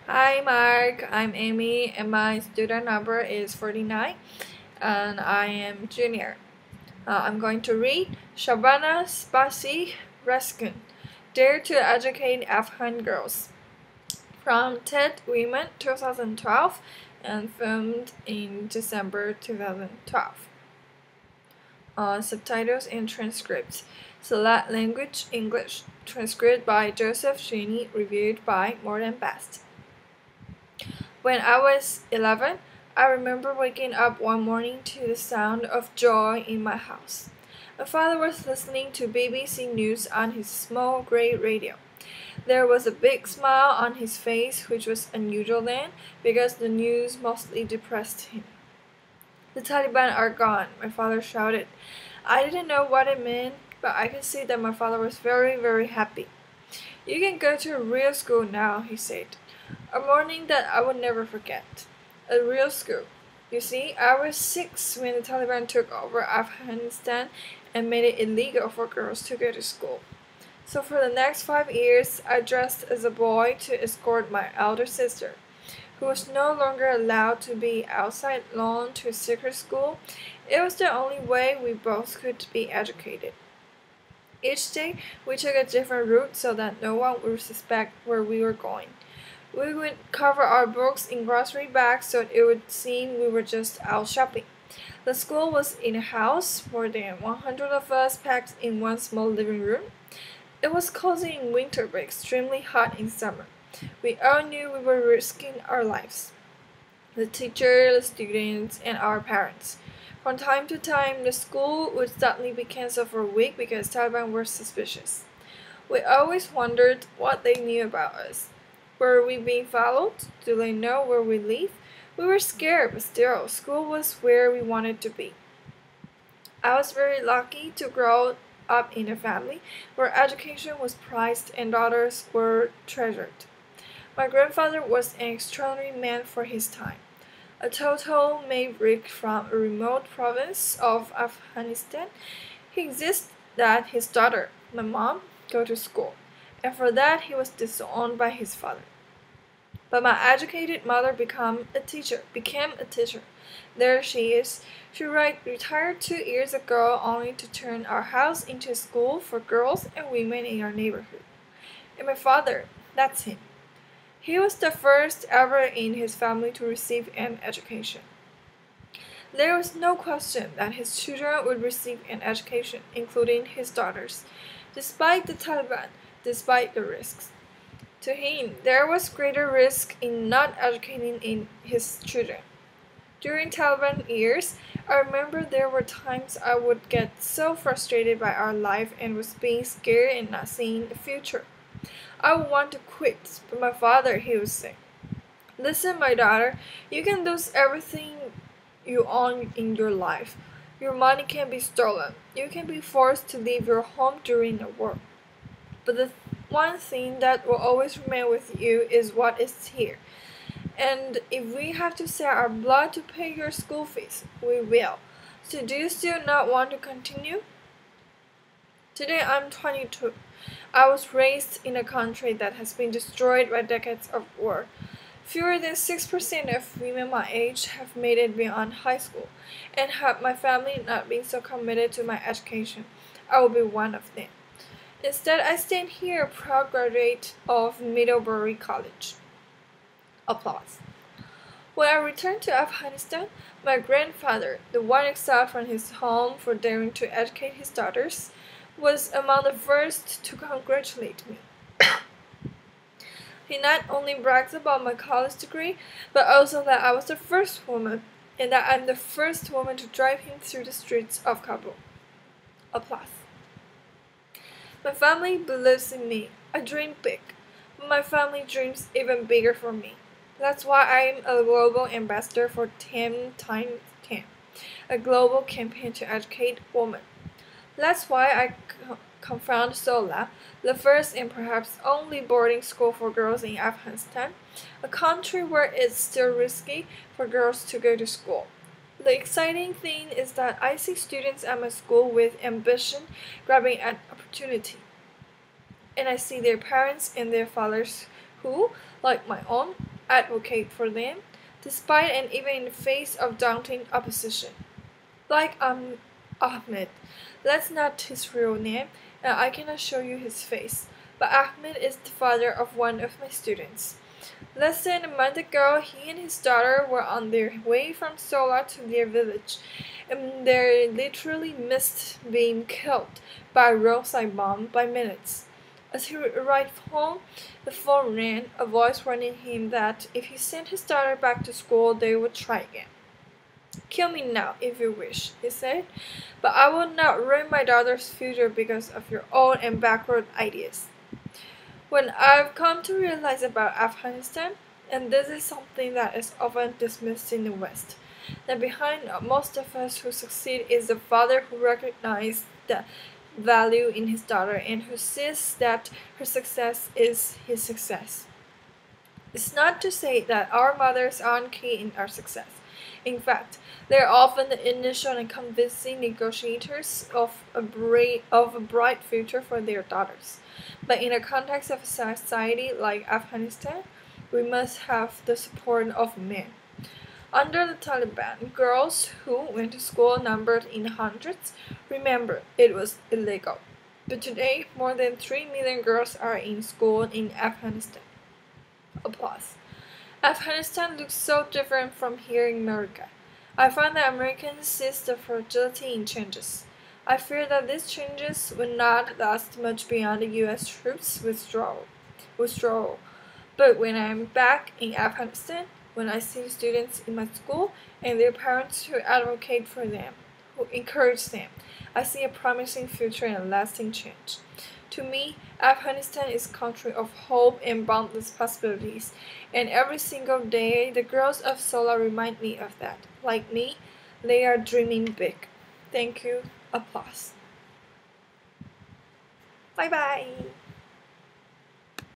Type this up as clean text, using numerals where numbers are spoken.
Hi Mark, I'm Amy and my student number is 49 and I am junior. I'm going to read Shabana's Basij-Rasikh, Dare to Educate Afghan Girls from TED Women 2012 and filmed in December 2012. Subtitles and transcripts. Select language English. Transcript by Joseph Shinny, reviewed by More Than Best. When I was 11, I remember waking up one morning to the sound of joy in my house. My father was listening to BBC News on his small gray radio. There was a big smile on his face, which was unusual then, because the news mostly depressed him. "The Taliban are gone," my father shouted. I didn't know what it meant, but I could see that my father was very, very happy. "You can go to a real school now," he said. A morning that I would never forget. A real school. You see, I was 6 when the Taliban took over Afghanistan and made it illegal for girls to go to school. So for the next 5 years, I dressed as a boy to escort my elder sister, who was no longer allowed to be outside alone to a secret school. It was the only way we both could be educated. Each day, we took a different route so that no one would suspect where we were going. We would cover our books in grocery bags so it would seem we were just out shopping. The school was in a house, more than 100 of us packed in one small living room. It was cozy in winter but extremely hot in summer. We all knew we were risking our lives. The teacher, the students, and our parents. From time to time, the school would suddenly be cancelled for a week because Taliban were suspicious. We always wondered what they knew about us. Were we being followed? Do they know where we live? We were scared, but still, school was where we wanted to be. I was very lucky to grow up in a family where education was prized and daughters were treasured. My grandfather was an extraordinary man for his time. A total maverick from a remote province of Afghanistan, he insisted that his daughter, my mom, go to school, and for that he was disowned by his father. But my educated mother became a teacher. There she is. She retired 2 years ago only to turn our house into a school for girls and women in our neighborhood. And my father, that's him. He was the first ever in his family to receive an education. There was no question that his children would receive an education, including his daughters, despite the Taliban, despite the risks. To him, there was greater risk in not educating his children. During Taliban years, I remember there were times I would get so frustrated by our life and was being scared and not seeing the future. I would want to quit, but my father, he would say, "Listen, my daughter, you can lose everything you own in your life. Your money can be stolen. You can be forced to leave your home during a war. But the one thing that will always remain with you is what is here. And if we have to sell our blood to pay your school fees, we will. So do you still not want to continue?" Today I'm 22. I was raised in a country that has been destroyed by decades of war. Fewer than 6% of women my age have made it beyond high school, and had my family not been so committed to my education, I would be one of them. Instead, I stand here a proud graduate of Middlebury College. Applause. When I returned to Afghanistan, my grandfather, the one exiled from his home for daring to educate his daughters, was among the first to congratulate me. He not only brags about my college degree, but also that I was the first woman, and that I'm the first woman to drive him through the streets of Kabul. Applause. My family believes in me. I dream big, but my family dreams even bigger for me. That's why I'm a global ambassador for 10 times 10, a global campaign to educate women. That's why I co-found SOLA, the first and perhaps only boarding school for girls in Afghanistan, a country where it's still risky for girls to go to school. The exciting thing is that I see students at my school with ambition grabbing at opportunity. And I see their parents and their fathers who, like my own, advocate for them, despite and even in the face of daunting opposition. Like Ahmed. That's not his real name, and I cannot show you his face. But Ahmed is the father of one of my students. Less than a month ago, he and his daughter were on their way from Sola to their village, and they literally missed being killed by a roadside bomb by minutes. As he arrived home, the phone rang, a voice warning him that if he sent his daughter back to school, they would try again. Kill me now, if you wish, he said, but I will not ruin my daughter's future because of your old and backward ideas. When I've come to realize about Afghanistan, and this is something that is often dismissed in the West, that behind most of us who succeed is the father who recognizes the value in his daughter and who sees that her success is his success. It's not to say that our mothers aren't key in our success. In fact, they are often the initial and convincing negotiators of a bright future for their daughters. But in the context of a society like Afghanistan, we must have the support of men. Under the Taliban, girls who went to school numbered in hundreds. Remember, it was illegal. But today, more than 3 million girls are in school in Afghanistan. Applause. Afghanistan looks so different from here in America. I find that Americans see the fragility in changes. I fear that these changes will not last much beyond the U.S. troops' withdrawal. But when I'm back in Afghanistan, when I see students in my school and their parents who advocate for them, who encourage them, I see a promising future and a lasting change. To me, Afghanistan is a country of hope and boundless possibilities, and every single day the girls of Sola remind me of that. Like me, they are dreaming big. Thank you. Applause. Bye bye.